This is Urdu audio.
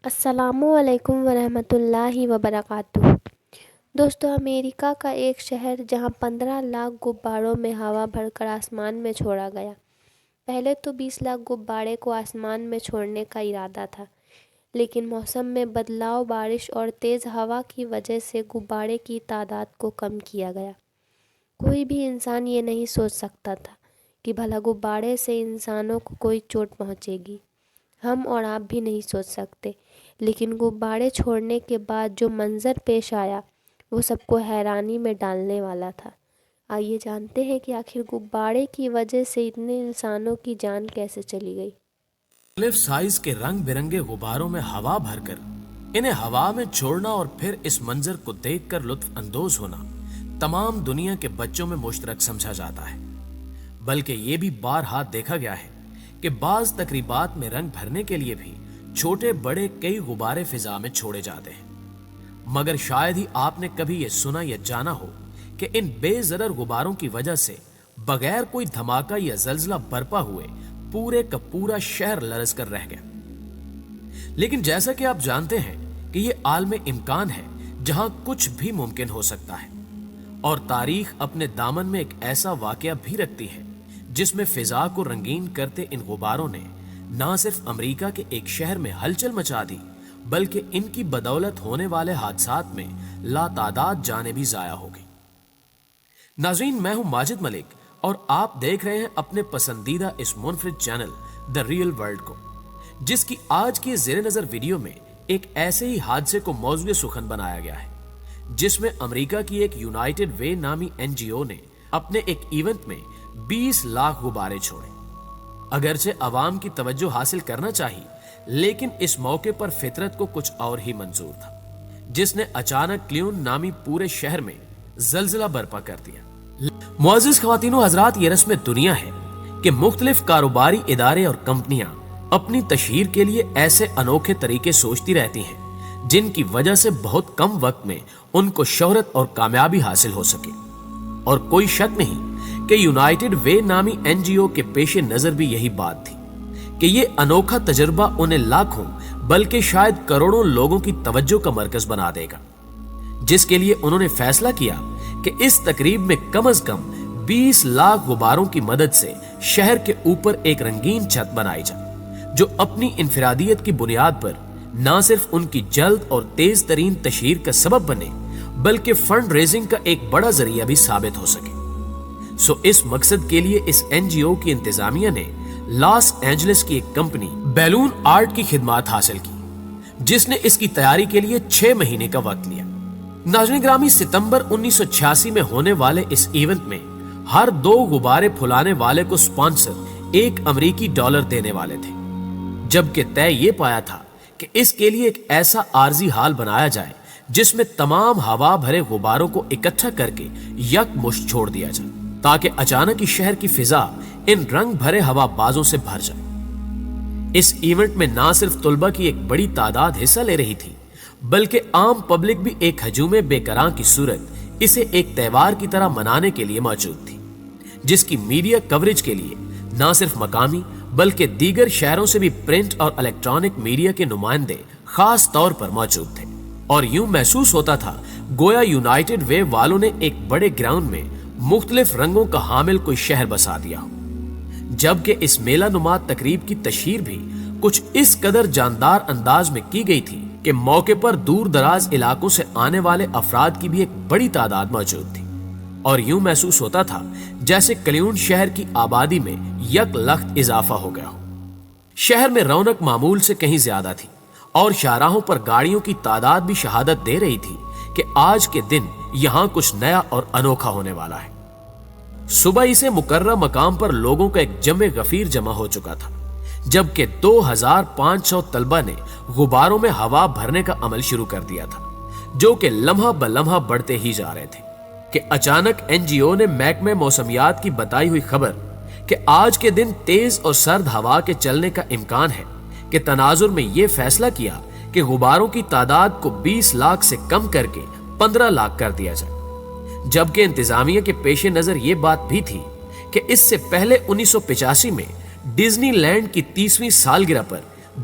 السلام علیکم ورحمۃ اللہ وبرکاتہ۔ دوستو، امریکہ کا ایک شہر جہاں 15 لاکھ غباروں میں ہوا بھر کر آسمان میں چھوڑا گیا۔ پہلے تو 20 لاکھ غبارے کو آسمان میں چھوڑنے کا ارادہ تھا، لیکن موسم میں بدلاؤ، بارش اور تیز ہوا کی وجہ سے غبارے کی تعداد کو کم کیا گیا۔ کوئی بھی انسان یہ نہیں سوچ سکتا تھا کہ بھلا غبارے سے انسانوں کو کوئی چوٹ پہنچے گی۔ ہم اور آپ بھی نہیں سوچ سکتے، لیکن غبارے چھوڑنے کے بعد جو منظر پیش آیا وہ سب کو حیرانی میں ڈالنے والا تھا۔ آئیے جانتے ہیں کہ آخر غبارے کی وجہ سے اتنے انسانوں کی جان کیسے چلی گئی۔ مختلف سائز کے رنگ برنگے غباروں میں ہوا بھر کر انہیں ہوا میں چھوڑنا اور پھر اس منظر کو دیکھ کر لطف اندوز ہونا تمام دنیا کے بچوں میں مشترک سمجھا جاتا ہے۔ بلکہ یہ بھی بارہا دیکھا گیا ہے کہ بعض تقریبات میں رنگ بھرنے کے لیے بھی چھوٹے بڑے کئی غبارے فضا میں چھوڑے جاتے ہیں، مگر شاید ہی آپ نے کبھی یہ سنا یا جانا ہو کہ ان بے ضرر غباروں کی وجہ سے بغیر کوئی دھماکہ یا زلزلہ برپا ہوئے پورے کا پورا شہر لرز کر رہ گیا۔ لیکن جیسا کہ آپ جانتے ہیں کہ یہ عالم امکان ہے جہاں کچھ بھی ممکن ہو سکتا ہے، اور تاریخ اپنے دامن میں ایک ایسا واقعہ بھی رکھتی ہے جس میں فضا کو رنگین کرتے ان غباروں نے نہ صرف امریکہ کے ایک شہر میں ہلچل مچا دی، بلکہ ان کی بدولت ہونے والے حادثات میں لاتعداد جانیں بھی ضائع ہو گئی۔ ناظرین، میں ہوں ماجد ملک اور آپ دیکھ رہے ہیں اپنے پسندیدہ اس منفرد چینل دا ریئل ورلڈ کو، جس کی آج کی زیر نظر ویڈیو میں ایک ایسے ہی حادثے کو موضوع سخن بنایا گیا ہے جس میں امریکہ کی ایک یونائٹڈ وے نامی NGO نے اپنے ایک ایونٹ میں 20 لاکھ غبارے چھوڑے۔ اگرچہ عوام کی توجہ حاصل کرنا چاہی، لیکن اس موقع پر فطرت کو کچھ اور ہی منظور تھا، جس نے اچانک کلیون نامی پورے شہر میں زلزلہ برپا کر دیا۔ معزز خواتین و حضرات، یہ رسم دنیا ہے کہ مختلف کاروباری ادارے اور کمپنیاں اپنی تشہیر کے لیے ایسے انوکھے طریقے سوچتی رہتی ہیں جن کی وجہ سے بہت کم وقت میں ان کو شہرت اور کامیابی حاصل ہو سکے، اور کوئی شک نہیں کہ یونائٹڈ وے نامی NGO کے پیش نظر بھی یہی بات تھی کہ یہ انوکھا تجربہ انہیں لاکھوں بلکہ شاید کروڑوں لوگوں کی توجہ کا مرکز بنا دے گا، جس کے لیے انہوں نے فیصلہ کیا کہ اس تقریب میں کم از کم 20 لاکھ غباروں کی مدد سے شہر کے اوپر ایک رنگین چھت بنائی جائے جو اپنی انفرادیت کی بنیاد پر نہ صرف ان کی جلد اور تیز ترین تشہیر کا سبب بنے، بلکہ فنڈ ریزنگ کا ایک بڑا ذریعہ بھی ثابت ہو سکے۔ اس مقصد کے لیے اس NGO کی انتظامیہ نے لاس اینجلس کی ایک کمپنی بیلون آرٹ کی خدمات حاصل کی، جس نے اس کی تیاری کے لیے 6 مہینے کا وقت لیا۔ ناظرین گرامی، ستمبر 1986 میں ہونے والے اس ایونٹ میں ہر 2 غبارے پھلانے والے کو سپانسر $1 امریکی دینے والے تھے، جبکہ طے یہ پایا تھا کہ اس کے لیے ایک ایسا عارضی حال بنایا جائے جس میں تمام ہوا بھرے غباروں کو اکٹھا کر کے یک مشت چھوڑ دیا جائے تاکہ اچانک ہی شہر کی فضا ان رنگ بھرے ہوا بازوں سے بھر جائے۔ اس ایونٹ میں نہ صرف طلبہ کی ایک بڑی تعداد حصہ لے رہی تھی، بلکہ عام پبلک بھی ایک ہجوم بے کراں کی صورت اسے ایک تہوار کی طرح منانے کے لیے موجود تھی، جس کی میڈیا کوریج کے لیے نہ صرف مقامی بلکہ دیگر شہروں سے بھی پرنٹ اور الیکٹرانک میڈیا کے نمائندے خاص طور پر موجود تھے، اور یوں محسوس ہوتا تھا گویا یونائٹڈ وے والوں نے ایک بڑے گراؤنڈ میں مختلف رنگوں کا حامل کوئی شہر بسا دیا ہو۔ جبکہ اس میلہ نما تقریب کی تشہیر بھی کچھ اس قدر جاندار انداز میں کی گئی تھی کہ موقع پر دور دراز علاقوں سے آنے والے افراد کی بھی ایک بڑی تعداد موجود تھی، اور یوں محسوس ہوتا تھا جیسے کلیون شہر کی آبادی میں یک لخت اضافہ ہو گیا ہو۔ شہر میں رونق معمول سے کہیں زیادہ تھی، اور شاہراہوں پر گاڑیوں کی تعداد بھی شہادت دے رہی تھی کہ آج کے دن یہاں کچھ نیا اور انوکھا ہونے والا ہے۔ صبح اسے مقررہ مقام پر لوگوں کا ایک جمع غفیر جمع ہو چکا تھا، جبکہ 2500 طلبہ نے غباروں میں ہوا بھرنے کا عمل شروع کر دیا تھا، جو کہ لمحہ بلمحہ بڑھتے ہی جا رہے تھے کہ اچانک NGO نے محکمہ موسمیات کی بتائی ہوئی خبر کہ آج کے دن تیز اور سرد ہوا کے چلنے کا امکان ہے کہ تناظر میں یہ فیصلہ کیا کہ غباروں کی تعداد کو 20 لاکھ سے کم کر کے 15 لاکھ کر دیا جائے، جبکہ انتظامیہ کے پیش نظر یہ بات بھی تھی کہ اس سے پہلے 1985 میں ڈزنی لینڈ کی 30ویں سالگرہ پر